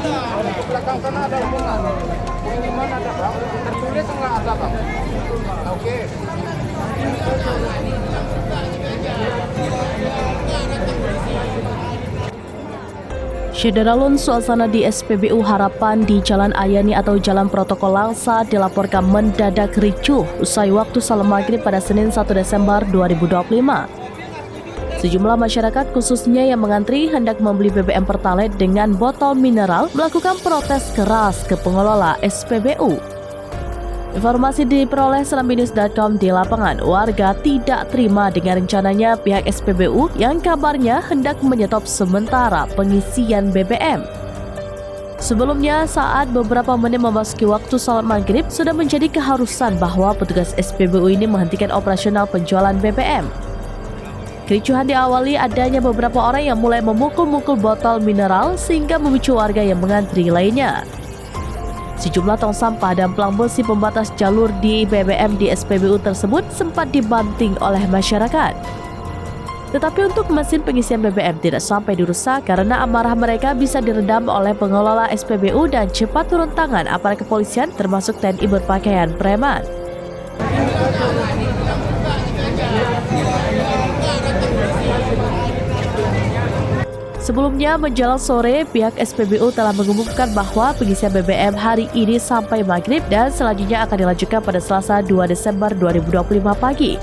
Di belakang sana ada hubungan. Pengiriman ada bang, tertulis enggak ada bang. Oke. Syederalun suasana di SPBU Harapan di Jalan Ayani atau Jalan Protokol Langsa dilaporkan mendadak ricuh usai waktu salat maghrib pada Senin 1 Desember 2025. Sejumlah masyarakat khususnya yang mengantri hendak membeli BBM Pertalite dengan botol mineral melakukan protes keras ke pengelola SPBU. Informasi diperoleh serambinews.com di lapangan, warga tidak terima dengan rencananya pihak SPBU yang kabarnya hendak menyetop sementara pengisian BBM. Sebelumnya, saat beberapa menit memasuki waktu salat maghrib, sudah menjadi keharusan bahwa petugas SPBU ini menghentikan operasional penjualan BBM. Kericuhan diawali adanya beberapa orang yang mulai memukul-mukul botol mineral sehingga memicu warga yang mengantri lainnya. Sejumlah tong sampah dan pelang besi pembatas jalur di BBM di SPBU tersebut sempat dibanting oleh masyarakat. Tetapi untuk mesin pengisian BBM tidak sampai dirusak karena amarah mereka bisa diredam oleh pengelola SPBU dan cepat turun tangan aparat kepolisian termasuk TNI berpakaian preman. Sebelumnya, menjelang sore, pihak SPBU telah mengumumkan bahwa pengisian BBM hari ini sampai maghrib dan selanjutnya akan dilanjutkan pada Selasa 2 Desember 2025 pagi.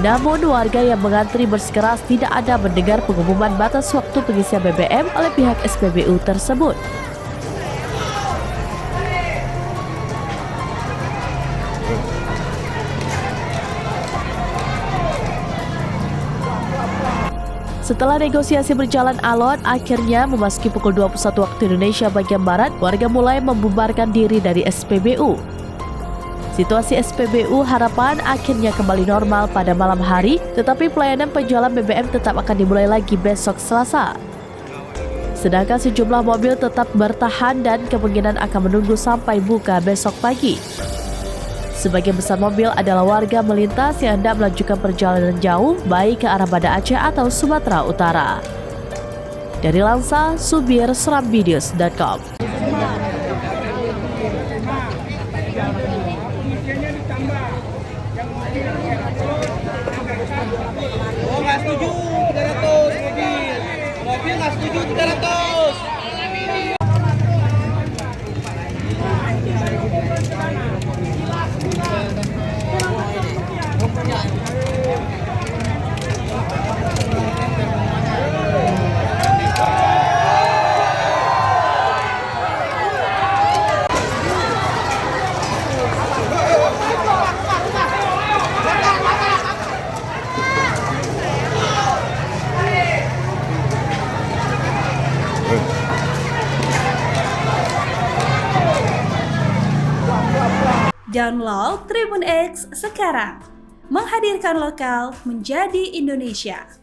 Namun, warga yang mengantri bersikeras tidak ada mendengar pengumuman batas waktu pengisian BBM oleh pihak SPBU tersebut. Setelah negosiasi berjalan alot, akhirnya memasuki pukul 21 waktu Indonesia bagian Barat, warga mulai membubarkan diri dari SPBU. Situasi SPBU Harapan akhirnya kembali normal pada malam hari, tetapi pelayanan penjualan BBM tetap akan dimulai lagi besok Selasa. Sedangkan sejumlah mobil tetap bertahan dan kemungkinan akan menunggu sampai buka besok pagi. Sebagian besar mobil adalah warga melintas yang hendak melanjutkan perjalanan jauh, baik ke arah Banda Aceh atau Sumatera Utara. Dari Langsa, Subir, serambinews.com. Oh, nggak setuju 300 mobil nggak setuju 300. Download Tribun X sekarang, menghadirkan lokal menjadi Indonesia.